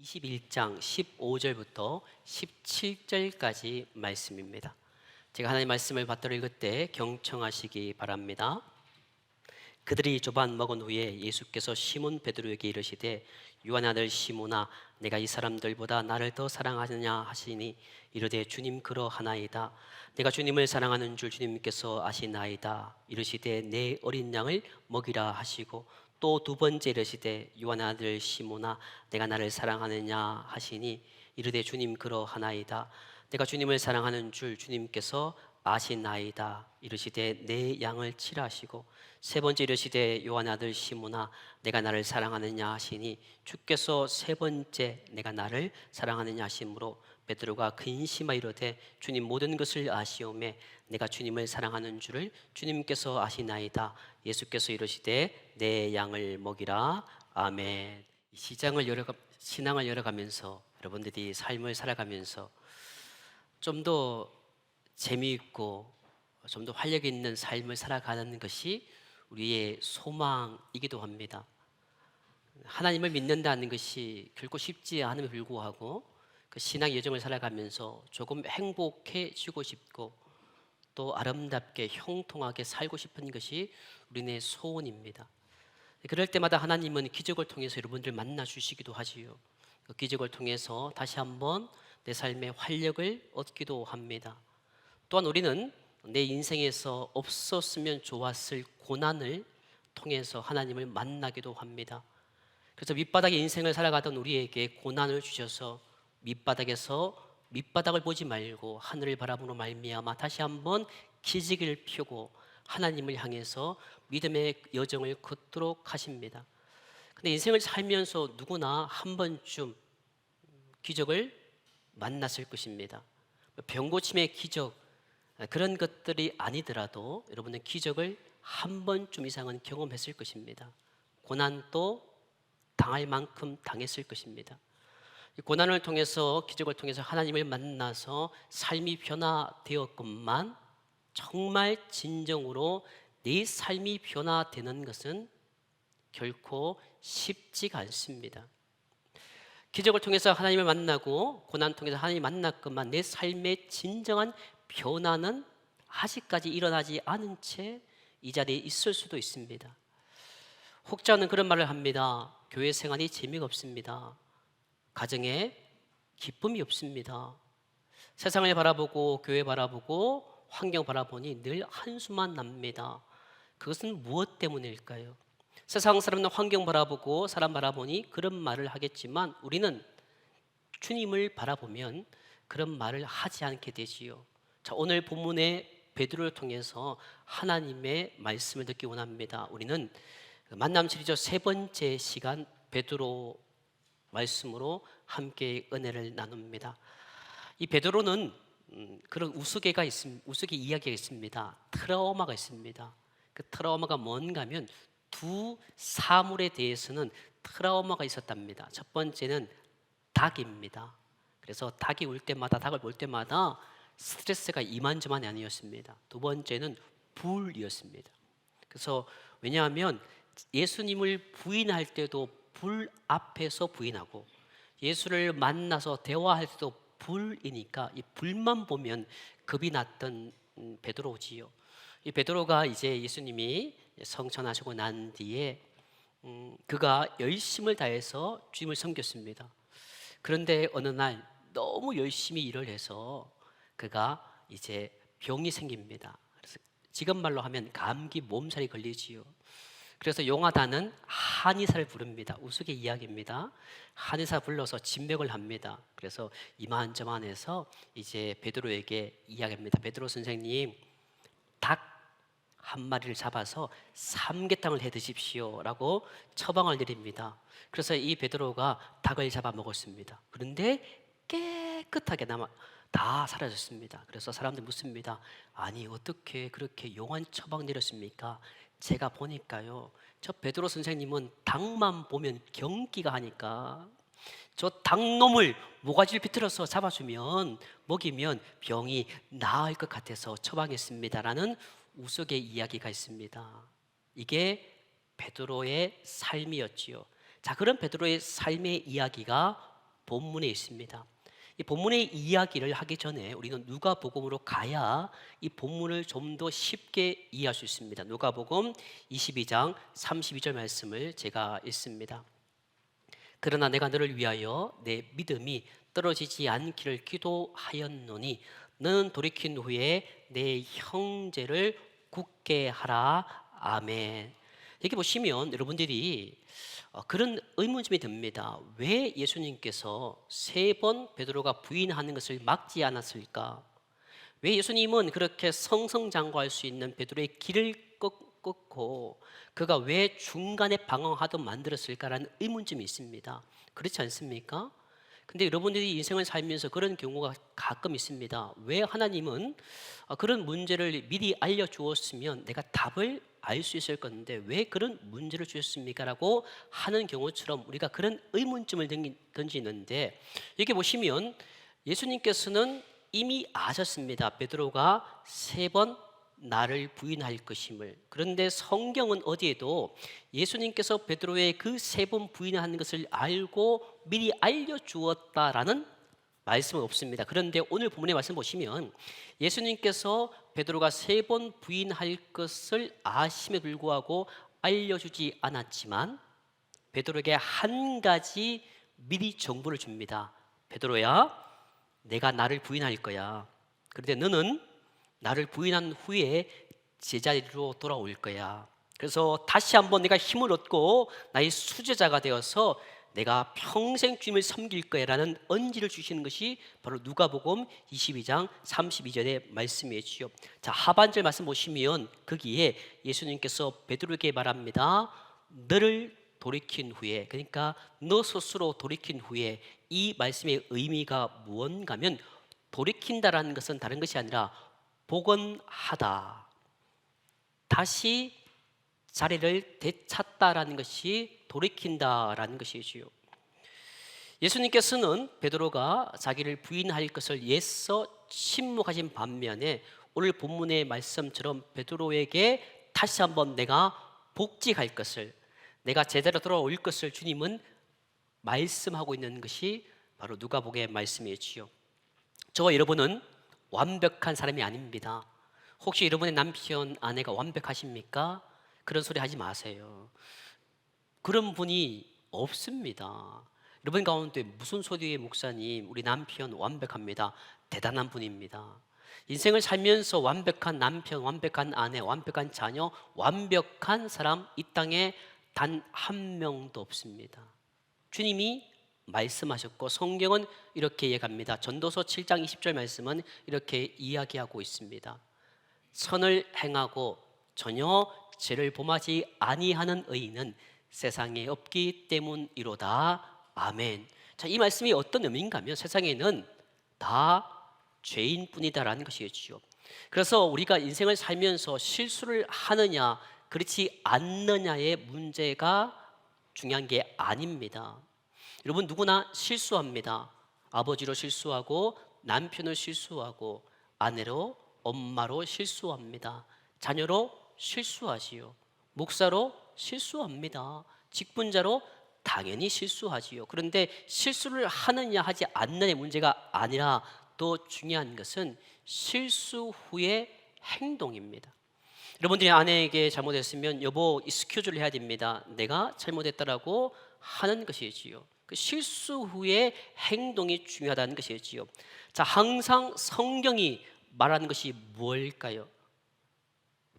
21장 15절부터 17절까지 말씀입니다. 제가 하나님의 말씀을 받들어 읽을 때 경청하시기 바랍니다. 그들이 조반 먹은 후에 예수께서 시몬 베드로에게 이르시되 요한 아들 시몬아 내가 이 사람들보다 나를 더 사랑하느냐 하시니 이르되 주님 그러하나이다. 내가 주님을 사랑하는 줄 주님께서 아시나이다. 이르시되 내 어린 양을 먹이라 하시고 또 두 번째 이르시되 요한 아들 시몬아 내가 나를 사랑하느냐 하시니 이르되 주님 그러하나이다. 내가 주님을 사랑하는 줄 주님께서 아시나이다. 이르시되 내 양을 치라 하시고 세 번째 이르시되 요한 아들 시몬아 내가 나를 사랑하느냐 하시니 주께서 세 번째 내가 나를 사랑하느냐 하심으로 베드로가 근심하여 이르되 주님 모든 것을 아시오매 내가 주님을 사랑하는 줄을 주님께서 아시나이다. 예수께서 이르시되 내 양을 먹이라. 아멘. 이 신앙을 열어가면서 여러분들이 삶을 살아가면서 좀 더 재미있고 좀 더 활력 있는 삶을 살아가는 것이 우리의 소망이기도 합니다. 하나님을 믿는다는 것이 결코 쉽지 않음에 불구하고 그 신앙 여정을 살아가면서 조금 행복해지고 싶고 또 아름답게 형통하게 살고 싶은 것이 우리의 소원입니다. 그럴 때마다 하나님은 기적을 통해서 여러분들 만나 주시기도 하지요. 그 기적을 통해서 다시 한번 내 삶의 활력을 얻기도 합니다. 또한 우리는 내 인생에서 없었으면 좋았을 고난을 통해서 하나님을 만나기도 합니다. 그래서 밑바닥의 인생을 살아가던 우리에게 고난을 주셔서 밑바닥에서 밑바닥을 보지 말고 하늘을 바라보는 말미암아 다시 한번 기지개를 펴고 하나님을 향해서 믿음의 여정을 걷도록 하십니다. 근데 인생을 살면서 누구나 한 번쯤 기적을 만났을 것입니다. 병고침의 기적 그런 것들이 아니더라도 여러분은 기적을 한 번쯤 이상은 경험했을 것입니다. 고난도 당할 만큼 당했을 것입니다. 이 고난을 통해서 기적을 통해서 하나님을 만나서 삶이 변화되었건만 정말 진정으로 내 삶이 변화되는 것은 결코 쉽지가 않습니다. 기적을 통해서 하나님을 만나고 고난을 통해서 하나님을 만났건만 내 삶의 진정한 변화는 아직까지 일어나지 않은 채 이 자리에 있을 수도 있습니다. 혹자는 그런 말을 합니다. 교회 생활이 재미가 없습니다. 가정에 기쁨이 없습니다. 세상을 바라보고 교회 바라보고 환경 바라보니 늘 한숨만 납니다. 그것은 무엇 때문일까요? 세상 사람은 환경 바라보고 사람 바라보니 그런 말을 하겠지만 우리는 주님을 바라보면 그런 말을 하지 않게 되지요. 자, 오늘 본문의 베드로를 통해서 하나님의 말씀을 듣기 원합니다. 우리는 만남 시리즈 세 번째 시간 베드로 말씀으로 함께 은혜를 나눕니다. 이 베드로는 그런 우스개 이야기가 있습니다. 트라우마가 있습니다. 그 트라우마가 뭔가 하면 두 사물에 대해서는 트라우마가 있었답니다. 첫 번째는 닭입니다. 그래서 닭이 울 때마다 닭을 볼 때마다 스트레스가 이만저만이 아니었습니다. 두 번째는 불이었습니다. 그래서 왜냐하면 예수님을 부인할 때도 불 앞에서 부인하고 예수를 만나서 대화할 때도 불이니까 이 불만 보면 겁이 났던 베드로지요. 이 베드로가 이제 예수님이 성천하시고 난 뒤에 그가 열심을 다해서 주님을 섬겼습니다. 그런데 어느 날 너무 열심히 일을 해서 그가 이제 병이 생깁니다. 그래서 지금 말로 하면 감기 몸살이 걸리지요. 그래서 용하다는 한의사를 부릅니다. 우스개 이야기입니다. 한의사 불러서 진맥을 합니다. 그래서 이만저만해서 이제 베드로에게 이야기합니다. 베드로 선생님, 닭 한 마리를 잡아서 삼계탕을 해 드십시오라고 처방을 내립니다. 그래서 이 베드로가 닭을 잡아 먹었습니다. 그런데 깨끗하게 다 사라졌습니다. 그래서 사람들 묻습니다. 아니 어떻게 그렇게 용한 처방 내렸습니까? 제가 보니까요, 저 베드로 선생님은 닭만 보면 경기가 하니까 저 닭놈을 모가지를 비틀어서 잡아주면 먹이면 병이 나을 것 같아서 처방했습니다라는 우스개 이야기가 있습니다. 이게 베드로의 삶이었지요. 자, 그런 베드로의 삶의 이야기가 본문에 있습니다. 이 본문의 이야기를 하기 전에 우리는 누가복음으로 가야 이 본문을 좀 더 쉽게 이해할 수 있습니다. 누가복음 22장 32절 말씀을 제가 읽습니다. 그러나 내가 너를 위하여 내 믿음이 떨어지지 않기를 기도하였노니 너는 돌이킨 후에 내 형제를 굳게 하라. 아멘. 여기 보시면 여러분들이 그런 의문점이 듭니다. 왜 예수님께서 3번 베드로가 부인하는 것을 막지 않았을까? 왜 예수님은 그렇게 성성장구할 수 있는 베드로의 길을 끊고 그가 왜 중간에 방황하듯 만들었을까라는 의문점이 있습니다. 그렇지 않습니까? 근데 여러분들이 인생을 살면서 그런 경우가 가끔 있습니다. 왜 하나님은 그런 문제를 미리 알려주었으면 내가 답을 알 수 있을 건데 왜 그런 문제를 주셨습니까? 라고 하는 경우처럼 우리가 그런 의문점을 던지는데 여기 보시면 예수님께서는 이미 아셨습니다. 베드로가 3번 나를 부인할 것임을. 그런데 성경은 어디에도 예수님께서 베드로의 그 3번 부인하는 것을 알고 미리 알려주었다라는 말씀은 없습니다. 그런데 오늘 본문의 말씀 보시면 예수님께서 베드로가 3번 부인할 것을 아심에 불구하고 알려주지 않았지만 베드로에게 한 가지 미리 정보를 줍니다. 베드로야, 내가 나를 부인할 거야. 그런데 너는 나를 부인한 후에 제자리로 돌아올 거야. 그래서 다시 한번 내가 힘을 얻고 나의 수제자가 되어서 내가 평생 주님을 섬길 거야 라는 언지를 주시는 것이 바로 누가복음 22장 32절의 말씀이지요. 자, 하반절 말씀 보시면 거기에 예수님께서 베드로에게 말합니다. 너를 돌이킨 후에, 그러니까 너 스스로 돌이킨 후에, 이 말씀의 의미가 무언가면 돌이킨다라는 것은 다른 것이 아니라 복원하다, 다시 자리를 되찾다라는 것이 돌이킨다라는 것이지요. 예수님께서는 베드로가 자기를 부인할 것을 애써 침묵하신 반면에 오늘 본문의 말씀처럼 베드로에게 다시 한번 내가 복직할 것을, 내가 제대로 돌아올 것을 주님은 말씀하고 있는 것이 바로 누가복음의 말씀이지요. 저와 여러분은 완벽한 사람이 아닙니다. 혹시 여러분의 남편, 아내가 완벽하십니까? 그런 소리 하지 마세요. 그런 분이 없습니다. 여러분 가운데 무슨 소리의 목사님, 우리 남편 완벽합니다. 대단한 분입니다. 인생을 살면서 완벽한 남편, 완벽한 아내, 완벽한 자녀, 완벽한 사람 이 땅에 단 한 명도 없습니다. 주님이 말씀하셨고 성경은 이렇게 얘기합니다. 전도서 7장 20절 말씀은 이렇게 이야기하고 있습니다. 선을 행하고 전혀 죄를 범하지 아니하는 의인은 세상에 없기 때문이로다. 아멘. 자, 이 말씀이 어떤 의미인가 하면 세상에는 다 죄인뿐이다라는 것이겠죠. 그래서 우리가 인생을 살면서 실수를 하느냐 그렇지 않느냐의 문제가 중요한 게 아닙니다. 여러분 누구나 실수합니다. 아버지로 실수하고 남편을 실수하고 아내로 엄마로 실수합니다. 자녀로 실수하지요. 목사로 실수합니다. 직분자로 당연히 실수하지요. 그런데 실수를 하느냐 하지 않느냐의 문제가 아니라 더 중요한 것은 실수 후의 행동입니다. 여러분들이 아내에게 잘못했으면 여보 스큐즈를 해야 됩니다. 내가 잘못했다라고 하는 것이지요. 그 실수 후의 행동이 중요하다는 것이지요. 자, 항상 성경이 말하는 것이 뭘까요?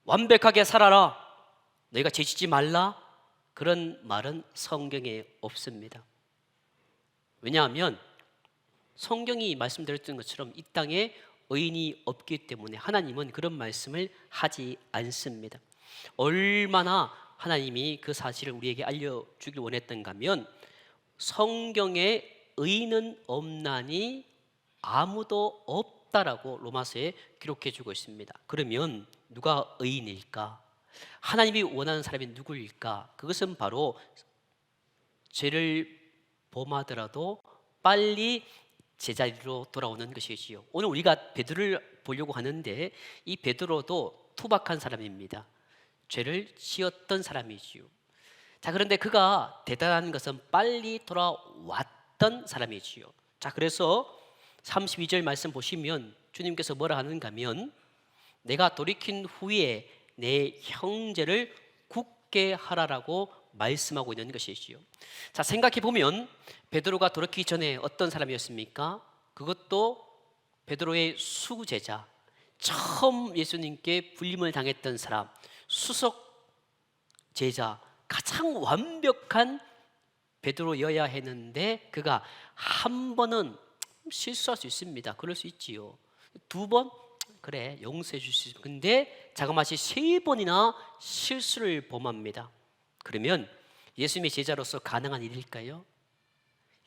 완벽하게 살아라. 너희가 죄짓지 말라. 그런 말은 성경에 없습니다. 왜냐하면 성경이 말씀드렸던 것처럼 이 땅에 의인이 없기 때문에 하나님은 그런 말씀을 하지 않습니다. 얼마나 하나님이 그 사실을 우리에게 알려주길 원했던가 하면 성경에 의인은 없나니 아무도 없다라고 로마서에 기록해주고 있습니다. 그러면 누가 의인일까? 하나님이 원하는 사람이 누구일까? 그것은 바로 죄를 범하더라도 빨리 제자리로 돌아오는 것이지요. 오늘 우리가 베드로를 보려고 하는데 이 베드로도 투박한 사람입니다. 죄를 지었던 사람이지요. 자, 그런데 그가 대단한 것은 빨리 돌아왔다. 갔던 사람이지요. 자, 그래서 32절 말씀 보시면 주님께서 뭐라 하는가 하면 내가 돌이킨 후에 내 형제를 굳게 하라라고 말씀하고 있는 것이지요. 자, 생각해 보면 베드로가 돌이키기 전에 어떤 사람이었습니까? 그것도 베드로의 수제자, 처음 예수님께 불림을 당했던 사람, 수석 제자, 가장 완벽한 베드로여야 했는데 그가 한 번은 실수할 수 있습니다. 그럴 수 있지요. 두 번 그래 용서해 줄 수 있습니다. 근데 자그마치 세 번이나 실수를 범합니다. 그러면 예수님의 제자로서 가능한 일일까요?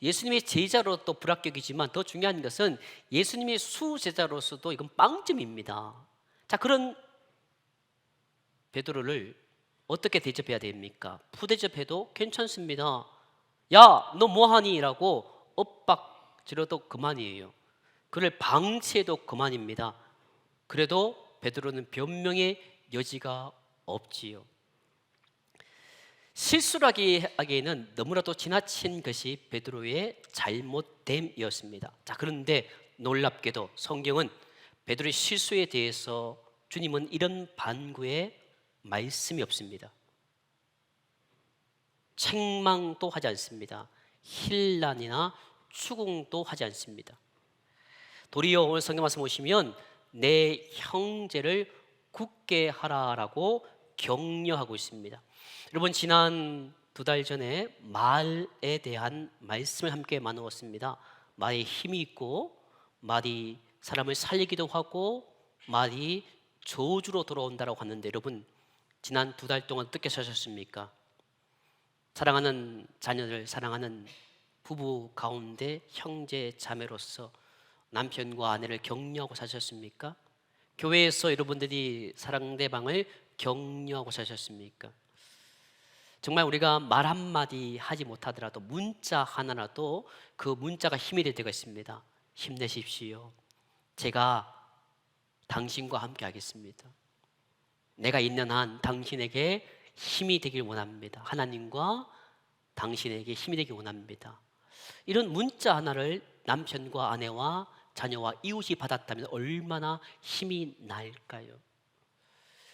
예수님의 제자로 또 불합격이지만 더 중요한 것은 예수님의 수제자로서도 이건 빵점입니다. 자, 그런 베드로를 어떻게 대접해야 됩니까? 푸대접해도 괜찮습니다. 야, 너 뭐하니? 라고 엇박지러도 그만이에요. 그를 방치해도 그만입니다. 그래도 베드로는 변명의 여지가 없지요. 실수하기에는 너무나도 지나친 것이 베드로의 잘못됨이었습니다. 자, 그런데 놀랍게도 성경은 베드로의 실수에 대해서 주님은 이런 반구에 말씀이 없습니다. 책망도 하지 않습니다. 힐난이나 추궁도 하지 않습니다. 도리어 오늘 성경 말씀 보시면 내 형제를 굳게 하라라고 격려하고 있습니다. 여러분, 지난 2달 전에 말에 대한 말씀을 함께 나누었습니다. 말에 힘이 있고 말이 사람을 살리기도 하고 말이 저주로 돌아온다라고 하는데, 여러분 지난 2달 동안 어떻게 사셨습니까? 사랑하는 자녀들, 사랑하는 부부 가운데 형제 자매로서 남편과 아내를 격려하고 사셨습니까? 교회에서 여러분들이 상대방을 격려하고 사셨습니까? 정말 우리가 말 한마디 하지 못하더라도 문자 하나라도 그 문자가 힘이 될 때가 있습니다. 힘내십시오. 제가 당신과 함께 하겠습니다. 내가 있는 한 당신에게 힘이 되길 원합니다. 하나님과 당신에게 힘이 되길 원합니다. 이런 문자 하나를 남편과 아내와 자녀와 이웃이 받았다면 얼마나 힘이 날까요?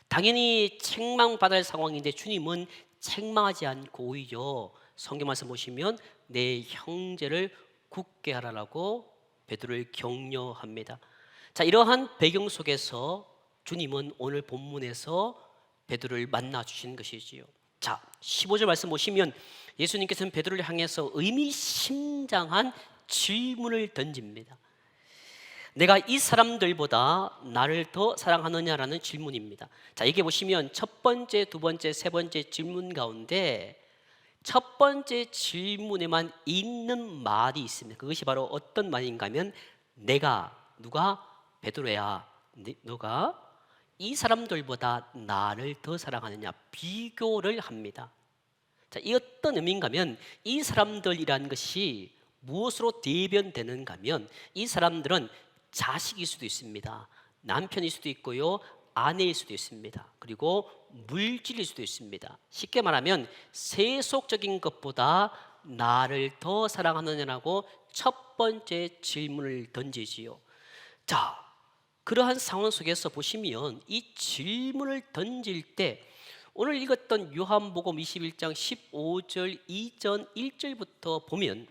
당연히 책망받을 상황인데 주님은 책망하지 않고 오히려 성경 말씀 보시면 내 형제를 굳게 하라라고 베드로를 격려합니다. 자, 이러한 배경 속에서 주님은 오늘 본문에서 베드로를 만나 주시는 것이지요. 자, 15절 말씀 보시면 예수님께서는 베드로를 향해서 의미심장한 질문을 던집니다. 내가 이 사람들보다 나를 더 사랑하느냐라는 질문입니다. 자, 이게 보시면 첫 번째, 두 번째, 세 번째 질문 가운데 첫 번째 질문에만 있는 말이 있습니다. 그것이 바로 어떤 말인가 하면 누가 베드로야, 너가 이 사람들보다 나를 더 사랑하느냐, 비교를 합니다. 자, 이 어떤 의미인가 하면 이 사람들이라는 것이 무엇으로 대변되는가 하면 이 사람들은 자식일 수도 있습니다. 남편일 수도 있고요, 아내일 수도 있습니다. 그리고 물질일 수도 있습니다. 쉽게 말하면 세속적인 것보다 나를 더 사랑하느냐라고 첫 번째 질문을 던지지요. 자, 그러한 상황 속에서 보시면 이 질문을 던질 때 오늘 읽었던 요한복음 21장 15절 이전 1절부터 보면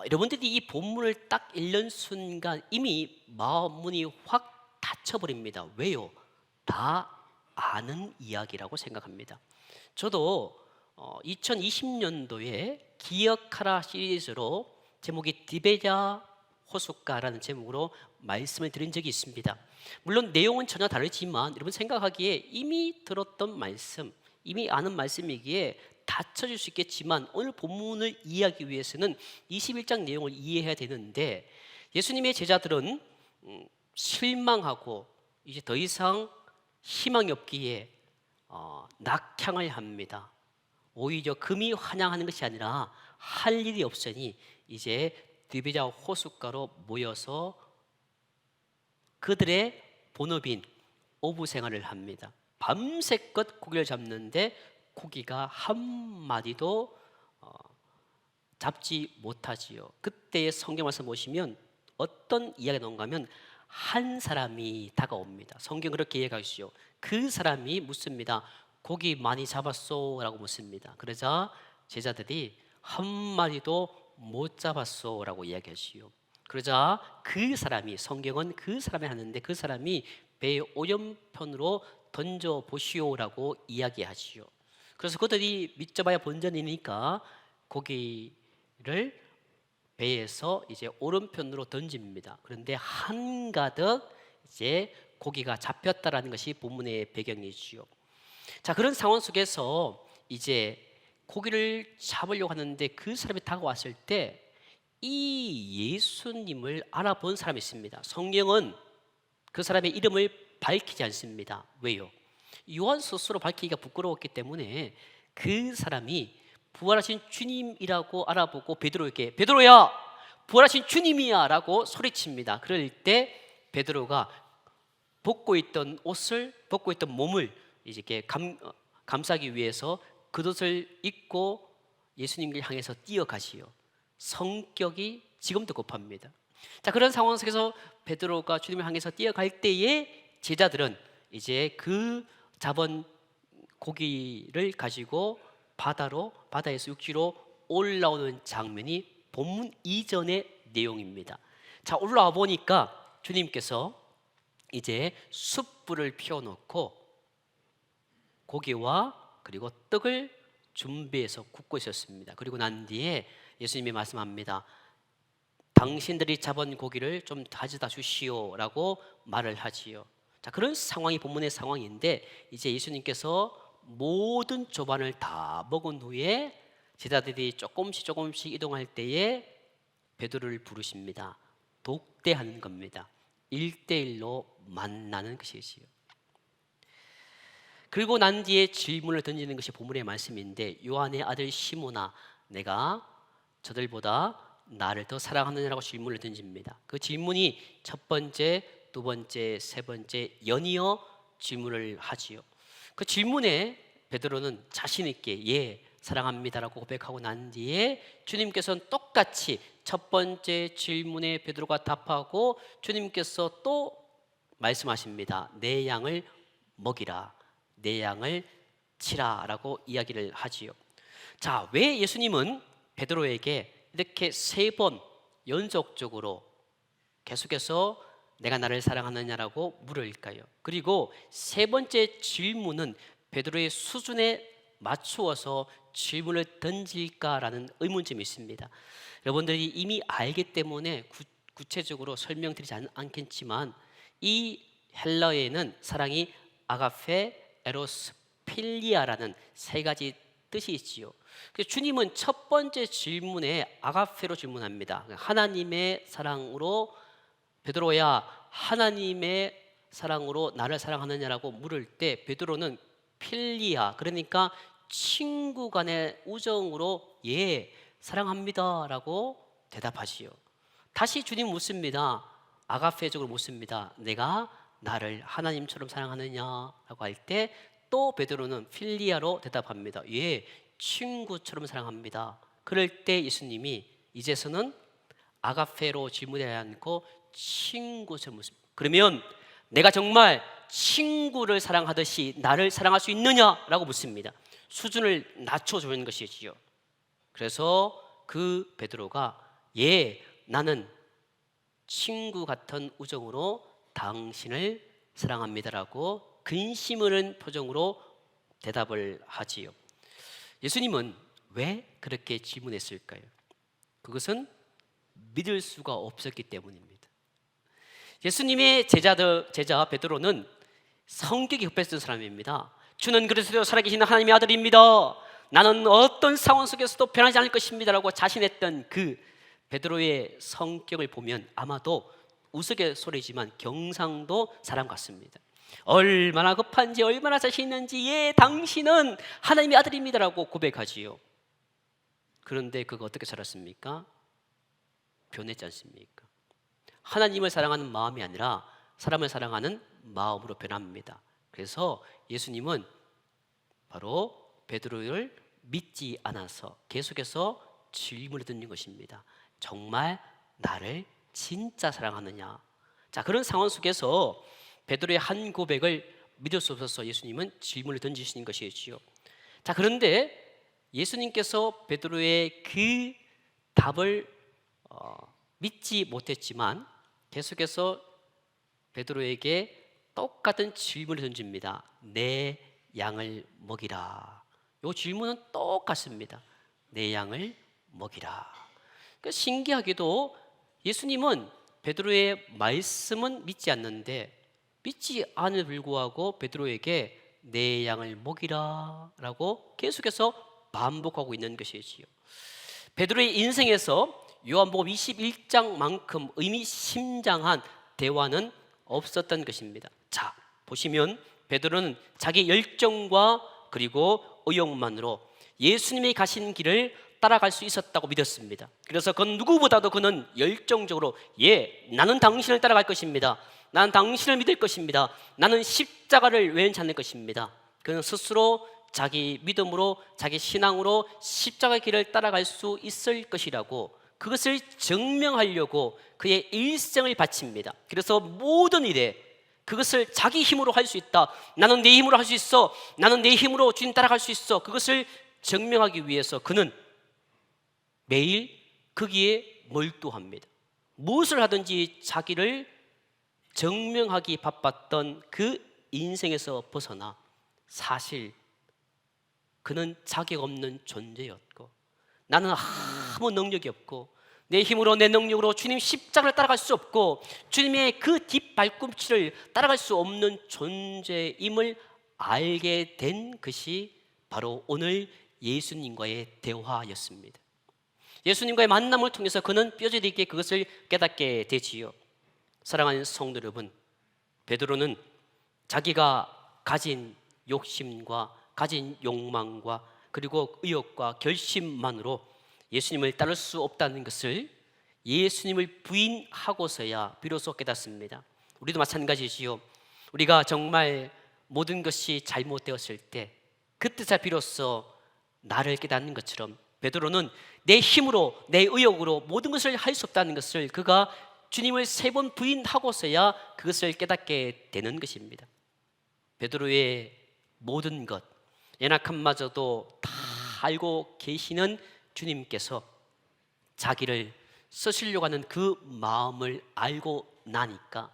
여러분들이 이 본문을 딱 읽는 순간 이미 마음문이 확 닫혀버립니다. 왜요? 다 아는 이야기라고 생각합니다. 저도 2020년도에 기억하라 시리즈로 제목이 디베랴 호숫가라는 제목으로 말씀을 드린 적이 있습니다. 물론 내용은 전혀 다르지만 여러분 생각하기에 이미 들었던 말씀, 이미 아는 말씀이기에 닫혀질 수 있겠지만 오늘 본문을 이해하기 위해서는 21장 내용을 이해해야 되는데 예수님의 제자들은 실망하고 이제 더 이상 희망이 없기에 낙향을 합니다. 오히려 금이 환영하는 것이 아니라 할 일이 없으니 이제 디베랴 호숫가로 모여서 그들의 본업인 어부 생활을 합니다. 밤새껏 고기를 잡는데 고기가 한 마디도 잡지 못하지요. 그때의 성경 말씀 보시면 어떤 이야기가 나온가 하면 한 사람이 다가옵니다. 성경 그렇게 이야기하시죠. 그 사람이 묻습니다. 고기 많이 잡았소? 라고 묻습니다. 그러자 제자들이 한 마리도 못 잡았소? 라고 이야기하시요. 그러자 그 사람이, 성경은 그 사람이 하는데 그 사람이 배 오른편으로 던져 보시오라고 이야기하시요. 그래서 그들이 믿져봐야 본전이니까 고기를 배에서 이제 오른편으로 던집니다. 그런데 한가득 이제 고기가 잡혔다라는 것이 본문의 배경이지요. 자, 그런 상황 속에서 이제 고기를 잡으려고 하는데 그 사람이 다가왔을 때 이 예수님을 알아본 사람이 있습니다. 성경은 그 사람의 이름을 밝히지 않습니다. 왜요? 요한 스스로 밝히기가 부끄러웠기 때문에 그 사람이 부활하신 주님이라고 알아보고 베드로에게 베드로야, 부활하신 주님이야 라고 소리칩니다. 그럴 때 베드로가 벗고 있던 옷을, 벗고 있던 몸을 이렇게 감싸기 위해서 겉옷을 입고 예수님을 향해서 뛰어가시요. 성격이 지금도 급합니다. 자, 그런 상황 속에서 베드로가 주님을 향해서 뛰어갈 때에 제자들은 이제 그 잡은 고기를 가지고 바다에서 육지로 올라오는 장면이 본문 이전의 내용입니다. 자, 올라와 보니까 주님께서 이제 숯불을 피워놓고 고기와 그리고 떡을 준비해서 굽고 있었습니다. 그리고 난 뒤에 예수님이 말씀합니다. 당신들이 잡은 고기를 좀 가져다 주시오라고 말을 하지요. 자, 그런 상황이 본문의 상황인데 이제 예수님께서 모든 조반을 다 먹은 후에 제자들이 조금씩 이동할 때에 베드로를 부르십니다. 독대하는 겁니다. 1대1로 만나는 것이지요. 그리고 난 뒤에 질문을 던지는 것이 본문의 말씀인데 요한의 아들 시몬아, 내가 저들보다 나를 더 사랑하느냐라고 질문을 던집니다. 그 질문이 첫 번째, 두 번째, 세 번째 연이어 질문을 하지요. 그 질문에 베드로는 자신 있게 예, 사랑합니다라고 고백하고 난 뒤에 주님께서는 똑같이 첫 번째 질문에 베드로가 답하고 주님께서 또 말씀하십니다. 내 양을 먹이라, 내 양을 치라라고 이야기를 하지요. 자, 왜 예수님은 베드로에게 이렇게 3번 연속적으로 계속해서 내가 나를 사랑하느냐라고 물을까요? 그리고 세 번째 질문은 베드로의 수준에 맞추어서 질문을 던질까라는 의문점이 있습니다. 여러분들이 이미 알기 때문에 구체적으로 설명드리지 않겠지만 이 헬라어에는 사랑이 아가페, 에로스, 필리아라는 3가지 뜻이 있지요. 그래서 주님은 첫 번째 질문에 아가페로 질문합니다. 하나님의 사랑으로 베드로야, 하나님의 사랑으로 나를 사랑하느냐라고 물을 때 베드로는 필리아, 그러니까 친구 간의 우정으로 예, 사랑합니다라고 대답하시요. 다시 주님 묻습니다. 아가페적으로 묻습니다. 내가 나를 하나님처럼 사랑하느냐라고 할 때 또 베드로는 필리아로 대답합니다. 예, 친구처럼 사랑합니다. 그럴 때 예수님이 이제서는 아가페로 질문하지 않고 친구처럼 묻습니다. 그러면 내가 정말 친구를 사랑하듯이 나를 사랑할 수 있느냐라고 묻습니다. 수준을 낮춰주는 것이지요. 그래서 그 베드로가 예, 나는 친구 같은 우정으로 당신을 사랑합니다라고 근심 어린 표정으로 대답을 하지요. 예수님은 왜 그렇게 질문했을까요? 그것은 믿을 수가 없었기 때문입니다. 예수님의 제자 베드로는 성격이 급했던 사람입니다. 주는 그리스도 살아계신 하나님의 아들입니다. 나는 어떤 상황 속에서도 변하지 않을 것입니다 라고 자신했던 그 베드로의 성격을 보면 아마도 우스갯소리지만 경상도 사람 같습니다. 얼마나 급한지, 얼마나 자신 있는지, 예, 당신은 하나님의 아들입니다 라고 고백하지요. 그런데 그거 어떻게 살았습니까? 변했지 않습니까? 하나님을 사랑하는 마음이 아니라 사람을 사랑하는 마음으로 변합니다. 그래서 예수님은 바로 베드로를 믿지 않아서 계속해서 질문을 던진 것입니다. 정말 나를 진짜 사랑하느냐? 자, 그런 상황 속에서 베드로의 한 고백을 믿을 수 없어서 예수님은 질문을 던지시는 것이지요. 자, 그런데 예수님께서 베드로의 그 답을 믿지 못했지만 계속해서 베드로에게 똑같은 질문을 던집니다. 내 양을 먹이라. 이 질문은 똑같습니다. 내 양을 먹이라. 그러니까 신기하게도 예수님은 베드로의 말씀은 믿지 않는데 믿지 않음에도 불구하고 베드로에게 내 양을 먹이라 라고 계속해서 반복하고 있는 것이지요. 베드로의 인생에서 요한복음 21장만큼 의미심장한 대화는 없었던 것입니다. 자, 보시면 베드로는 자기 열정과 그리고 의욕만으로 예수님이 가신 길을 따라갈 수 있었다고 믿었습니다. 그래서 그는 누구보다도 그는 열정적으로 나는 당신을 따라갈 것입니다. 나는 당신을 믿을 것입니다. 나는 십자가를 왠지 않을 것입니다. 그는 스스로 자기 믿음으로 자기 신앙으로 십자가의 길을 따라갈 수 있을 것이라고 그것을 증명하려고 그의 일생을 바칩니다. 그래서 모든 일에 그것을 자기 힘으로 할 수 있다. 나는 내 힘으로 할 수 있어. 나는 내 힘으로 주님 따라갈 수 있어. 그것을 증명하기 위해서 그는 매일 거기에 몰두합니다. 무엇을 하든지 자기를 증명하기 바빴던 그 인생에서 벗어나 사실 그는 자격 없는 존재였고 나는 아무 능력이 없고 내 힘으로 내 능력으로 주님 십자가를 따라갈 수 없고 주님의 그 뒷발꿈치를 따라갈 수 없는 존재임을 알게 된 것이 바로 오늘 예수님과의 대화였습니다. 예수님과의 만남을 통해서 그는 뼈저리게 그것을 깨닫게 되지요. 사랑하는 성도 여러분, 베드로는 자기가 가진 욕심과 가진 욕망과 그리고 의욕과 결심만으로 예수님을 따를 수 없다는 것을 예수님을 부인하고서야 비로소 깨닫습니다. 우리도 마찬가지지요. 우리가 정말 모든 것이 잘못되었을 때 그때서 비로소 나를 깨닫는 것처럼 베드로는 내 힘으로 내 의욕으로 모든 것을 할 수 없다는 것을 그가 주님을 3번 부인하고서야 그것을 깨닫게 되는 것입니다. 베드로의 모든 것 연약함마저도 다 알고 계시는 주님께서 자기를 쓰시려고 하는 그 마음을 알고 나니까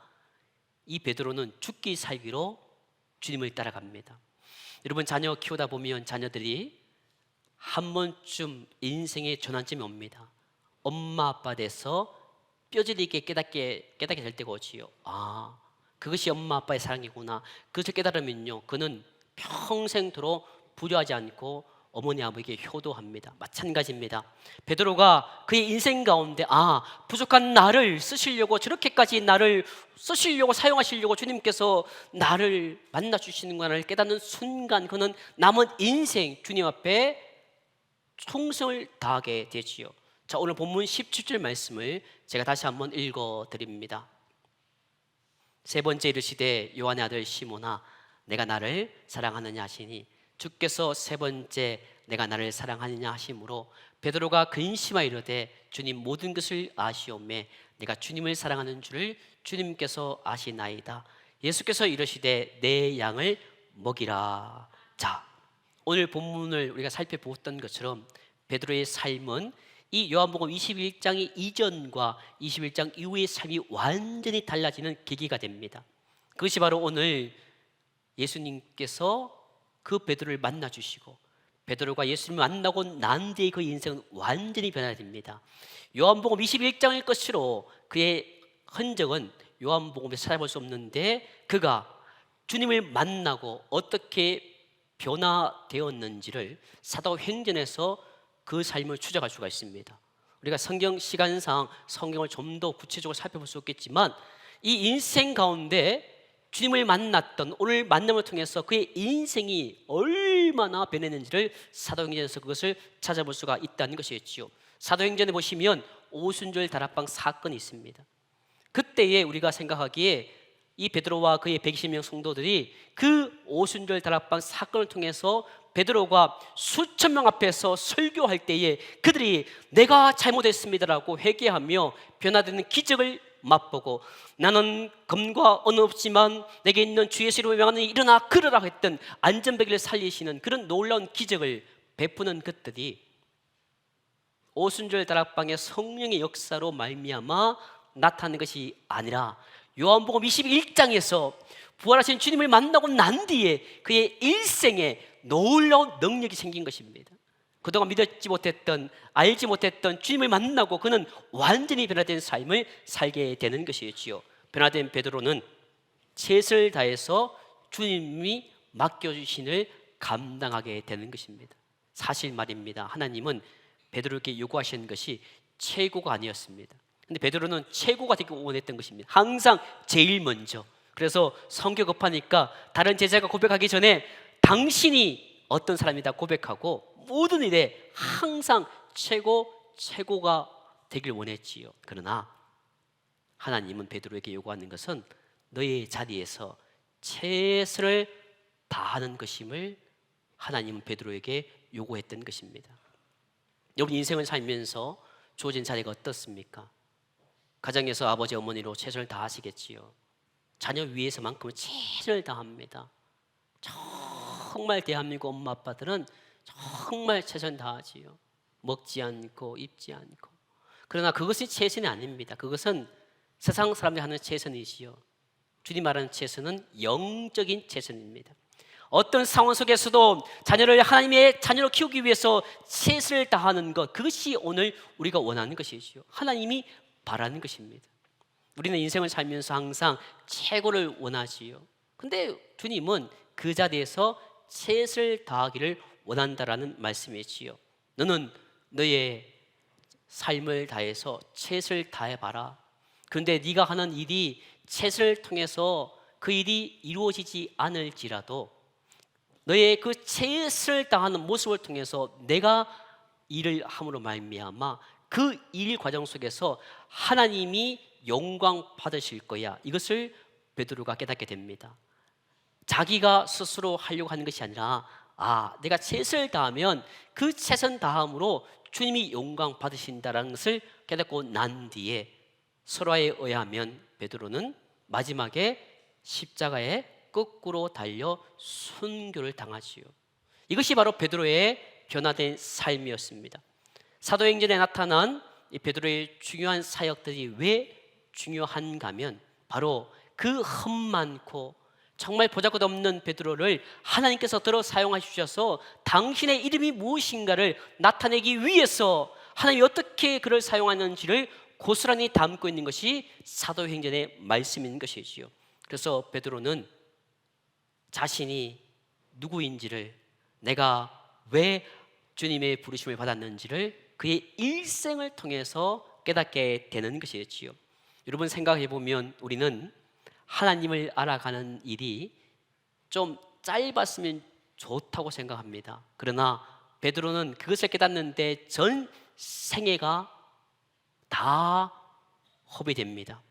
이 베드로는 죽기 살기로 주님을 따라갑니다. 여러분 자녀 키우다 보면 자녀들이 한 번쯤 인생의 전환점이 옵니다. 엄마 아빠 돼서 뼈저리게 깨닫게 될 때가 오지요. 아, 그것이 엄마 아빠의 사랑이구나. 그것을 깨달으면요 그는 평생토록 불효하지 않고 어머니 아버지에게 효도합니다. 마찬가지입니다. 베드로가 그의 인생 가운데 부족한 나를 쓰시려고 저렇게까지 나를 쓰시려고 사용하시려고 주님께서 나를 만나 주시는구나를 깨닫는 순간 그는 남은 인생 주님 앞에 충성을 다하게 되지요. 자, 오늘 본문 17절 말씀을 제가 다시 한번 읽어 드립니다. 3번째 이르시되 요한의 아들 시몬아 내가 나를 사랑하느냐 하시니 주께서 3번째 내가 나를 사랑하느냐 하심으로 베드로가 근심하여 이르되 주님 모든 것을 아시오매 내가 주님을 사랑하는 줄을 주님께서 아시나이다. 예수께서 이르시되 내 양을 먹이라. 자, 오늘 본문을 우리가 살펴보았던 것처럼 베드로의 삶은 이 요한복음 21장의 이전과 21장 이후의 삶이 완전히 달라지는 계기가 됩니다. 그것이 바로 오늘 예수님께서 그 베드로를 만나 주시고 베드로가 예수님을 만나고 난 뒤에 그 인생은 완전히 변화됩니다. 요한복음 21장일 것으로 그의 흔적은 요한복음에서 찾아볼 수 없는데 그가 주님을 만나고 어떻게 변화되었는지를 사도행전에서 그 삶을 추적할 수가 있습니다. 우리가 성경 시간상 성경을 좀 더 구체적으로 살펴볼 수 없겠지만 이 인생 가운데 주님을 만났던 오늘 만남을 통해서 그의 인생이 얼마나 변했는지를 사도행전에서 그것을 찾아볼 수가 있다는 것이겠지요. 사도행전에 보시면 오순절 다락방 사건이 있습니다. 그때에 우리가 생각하기에 이 베드로와 그의 120명 성도들이 그 오순절 다락방 사건을 통해서 베드로가 수천 명 앞에서 설교할 때에 그들이 내가 잘못했습니다라고 회개하며 변화되는 기적을 맛보고 나는 검과 언어 없지만 내게 있는 주 예수 이름으로 명하노니 일어나 걸으라 했던 안전벨기를 살리시는 그런 놀라운 기적을 베푸는 것들이 오순절 다락방의 성령의 역사로 말미암아 나타나는 것이 아니라 요한복음 21장에서 부활하신 주님을 만나고 난 뒤에 그의 일생에 놀라운 능력이 생긴 것입니다. 그동안 믿지 못했던, 알지 못했던 주님을 만나고 그는 완전히 변화된 삶을 살게 되는 것이었지요. 변화된 베드로는 최선을 다해서 주님이 맡겨주신을 감당하게 되는 것입니다. 사실 말입니다. 하나님은 베드로에게 요구하시는 것이 최고가 아니었습니다. 근데 베드로는 최고가 되기 원했던 것입니다. 항상 제일 먼저. 그래서 성격 급하니까 다른 제자가 고백하기 전에 당신이 어떤 사람이다 고백하고 모든 일에 항상 최고가 되길 원했지요. 그러나 하나님은 베드로에게 요구하는 것은 너의 자리에서 최선을 다하는 것임을 하나님은 베드로에게 요구했던 것입니다. 여러분 인생을 살면서 주어진 자리가 어떻습니까? 가정에서 아버지 어머니로 최선을 다하시겠지요. 자녀 위해서만큼은 최선을 다합니다. 정말 대한민국 엄마 아빠들은 정말 최선을 다하지요. 먹지 않고 입지 않고. 그러나 그것이 최선이 아닙니다. 그것은 세상 사람들이 하는 최선이지요. 주님 말하는 최선은 영적인 최선입니다. 어떤 상황 속에서도 자녀를 하나님의 자녀로 키우기 위해서 최선을 다하는 것, 그것이 오늘 우리가 원하는 것이지요. 하나님이 바라는 것입니다. 우리는 인생을 살면서 항상 최고를 원하지요. 근데 주님은 그 자리에서 최선을 다하기를 원한다라는 말씀이지요. 너는 너의 삶을 다해서 최선을 다해봐라. 그런데 네가 하는 일이 최선을 통해서 그 일이 이루어지지 않을지라도 너의 그 최선을 다하는 모습을 통해서 내가 일을 함으로 말미암아 그 일 과정 속에서 하나님이 영광 받으실 거야. 이것을 베드로가 깨닫게 됩니다. 자기가 스스로 하려고 하는 것이 아니라 내가 최선을 다하면 그 최선 다함으로 주님이 영광 받으신다는 것을 깨닫고 난 뒤에 설화에 의하면 베드로는 마지막에 십자가에 거꾸로 달려 순교를 당하지요. 이것이 바로 베드로의 변화된 삶이었습니다. 사도행전에 나타난 이 베드로의 중요한 사역들이 왜 중요한가 하면 바로 그 험많고 정말 보잘것없는 베드로를 하나님께서 들어 사용하셔서 당신의 이름이 무엇인가를 나타내기 위해서 하나님이 어떻게 그를 사용하는지를 고스란히 담고 있는 것이 사도행전의 말씀인 것이지요. 그래서 베드로는 자신이 누구인지를, 내가 왜 주님의 부르심을 받았는지를 그의 일생을 통해서 깨닫게 되는 것이었지요. 여러분 생각해 보면 우리는 하나님을 알아가는 일이 좀 짧았으면 좋다고 생각합니다. 그러나 베드로는 그것을 깨닫는데 전 생애가 다 허비됩니다.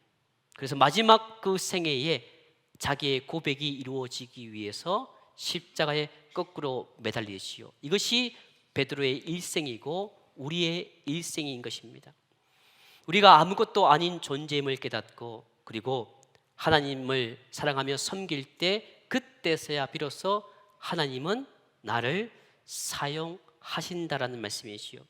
그래서 마지막 그 생애에 자기의 고백이 이루어지기 위해서 십자가에 거꾸로 매달리지요. 이것이 베드로의 일생이고 우리의 일생인 것입니다. 우리가 아무것도 아닌 존재임을 깨닫고 그리고 하나님을 사랑하며 섬길 때 그때서야 비로소 하나님은 나를 사용하신다라는 말씀이지요.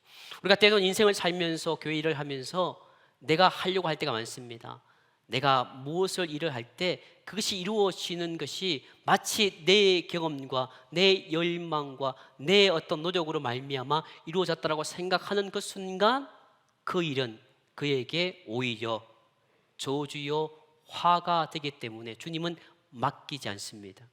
우리가 때론 인생을 살면서 교회 일을 하면서 내가 하려고 할 때가 많습니다. 내가 무엇을 일을 할 때 그것이 이루어지는 것이 마치 내 경험과 내 열망과 내 어떤 노력으로 말미암아 이루어졌다라고 생각하는 그 순간 그 일은 그에게 오히려 저주요 화가 되기 때문에 주님은 맡기지 않습니다.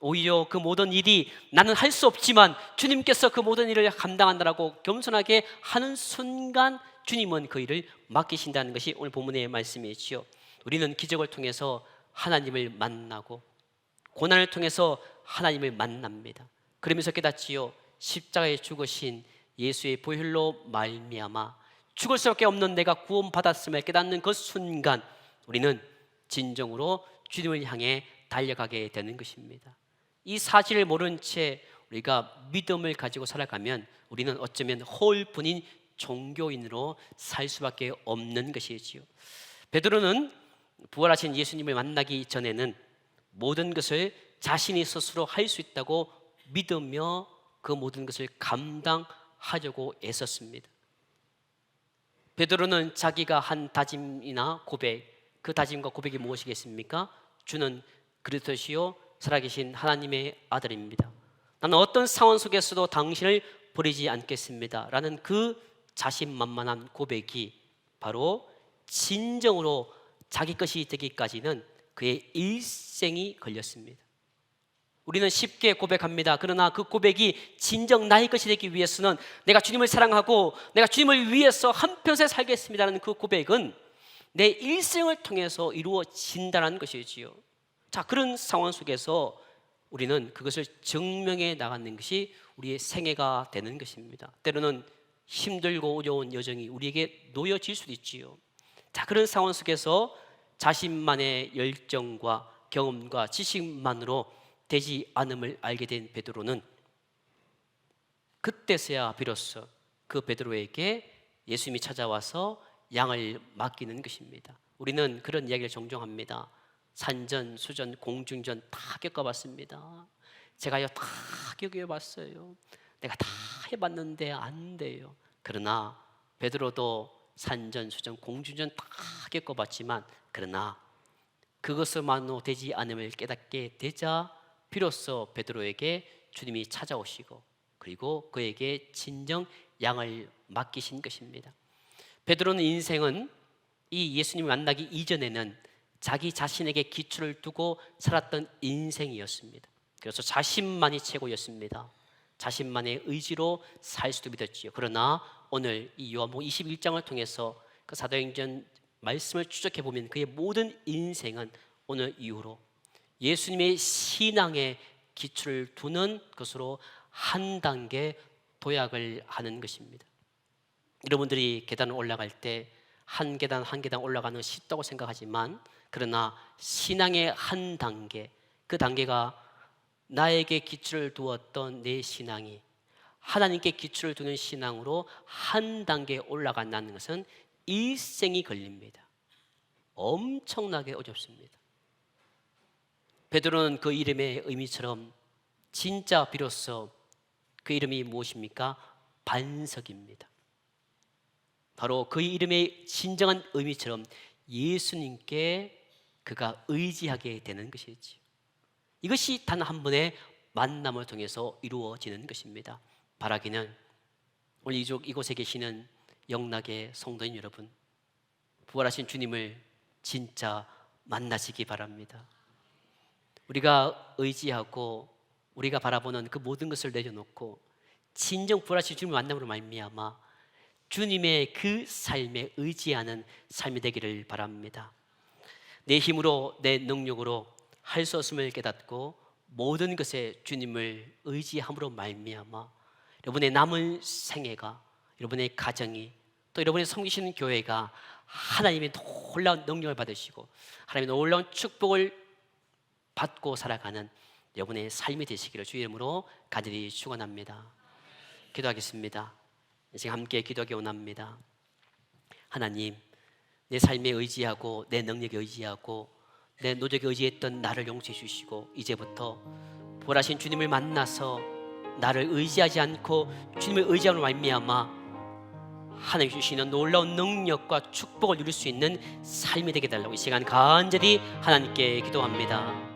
오히려 그 모든 일이 나는 할 수 없지만 주님께서 그 모든 일을 감당한다라고 겸손하게 하는 순간 주님은 그 일을 맡기신다는 것이 오늘 본문의 말씀이지요. 우리는 기적을 통해서 하나님을 만나고 고난을 통해서 하나님을 만납니다. 그러면서 깨닫지요. 십자가에 죽으신 예수의 보혈로 말미암아 죽을 수밖에 없는 내가 구원받았음을 깨닫는 그 순간 우리는 진정으로 주님을 향해 달려가게 되는 것입니다. 이 사실을 모른 채 우리가 믿음을 가지고 살아가면 우리는 어쩌면 허울뿐인 종교인으로 살 수밖에 없는 것이지요. 베드로는 부활하신 예수님을 만나기 전에는 모든 것을 자신이 스스로 할 수 있다고 믿으며 그 모든 것을 감당하려고 애썼습니다. 베드로는 자기가 한 다짐이나 고백, 그 다짐과 고백이 무엇이겠습니까? 주는 그리스도시요 살아계신 하나님의 아들입니다. 나는 어떤 상황 속에서도 당신을 버리지 않겠습니다 라는 그 자신만만한 고백이 바로 진정으로 자기 것이 되기까지는 그의 일생이 걸렸습니다. 우리는 쉽게 고백합니다. 그러나 그 고백이 진정 나의 것이 되기 위해서는 내가 주님을 사랑하고 내가 주님을 위해서 한평생 살겠습니다라는 그 고백은 내 일생을 통해서 이루어진다는 것이지요. 자, 그런 상황 속에서 우리는 그것을 증명해 나가는 것이 우리의 생애가 되는 것입니다. 때로는 힘들고 어려운 여정이 우리에게 놓여질 수도 있지요. 자, 그런 상황 속에서 자신만의 열정과 경험과 지식만으로 되지 않음을 알게 된 베드로는 그때서야 비로소 그 베드로에게 예수님이 찾아와서 양을 맡기는 것입니다. 우리는 그런 이야기를 종종 합니다. 산전, 수전, 공중전 다 겪어봤습니다. 제가요 다 겪어봤어요. 내가 다 해봤는데 안 돼요. 그러나 베드로도 산전, 수전, 공중전 다 겪어봤지만 그러나 그것만으로 되지 않음을 깨닫게 되자 비로소 베드로에게 주님이 찾아오시고 그리고 그에게 진정 양을 맡기신 것입니다. 베드로는 인생은 이 예수님을 만나기 이전에는 자기 자신에게 기초를 두고 살았던 인생이었습니다. 그래서 자신만이 최고였습니다. 자신만의 의지로 살 수도 믿었지요. 그러나 오늘 이 요한복음 21장을 통해서 그 사도행전 말씀을 추적해 보면 그의 모든 인생은 오늘 이후로 예수님의 신앙에 기초를 두는 것으로 한 단계 도약을 하는 것입니다. 여러분들이 계단을 올라갈 때 한 계단 한 계단 올라가는 건 쉽다고 생각하지만 그러나 신앙의 한 단계, 그 단계가 나에게 기초를 두었던 내 신앙이 하나님께 기초를 두는 신앙으로 한 단계 올라간다는 것은 일생이 걸립니다. 엄청나게 어렵습니다. 베드로는 그 이름의 의미처럼 진짜 비로소 그 이름이 무엇입니까? 반석입니다. 바로 그 이름의 진정한 의미처럼 예수님께 그가 의지하게 되는 것이지. 이것이 단 한 번의 만남을 통해서 이루어지는 것입니다. 바라기는 오늘 이곳에 계시는 영락의 성도인 여러분, 부활하신 주님을 진짜 만나시기 바랍니다. 우리가 의지하고 우리가 바라보는 그 모든 것을 내려놓고 진정 부활하신 주님을 만남으로 말미암아 주님의 그 삶에 의지하는 삶이 되기를 바랍니다. 내 힘으로 내 능력으로 할 수 없음을 깨닫고 모든 것에 주님을 의지함으로 말미암아 여러분의 남은 생애가, 여러분의 가정이, 또 여러분의 섬기시는 교회가 하나님의 놀라운 능력을 받으시고 하나님의 놀라운 축복을 받고 살아가는 여러분의 삶이 되시기를 주의 이름으로 간절히 축원합니다. 기도하겠습니다. 이제 함께 기도하기 원합니다. 하나님, 내 삶에 의지하고 내 능력에 의지하고 내 노력에 의지했던 나를 용서해 주시고 이제부터 부활하신 주님을 만나서 나를 의지하지 않고 주님을 의지하는 말미암아 하나님 주시는 놀라운 능력과 축복을 누릴 수 있는 삶이 되게 달라고 이 시간 간절히 하나님께 기도합니다.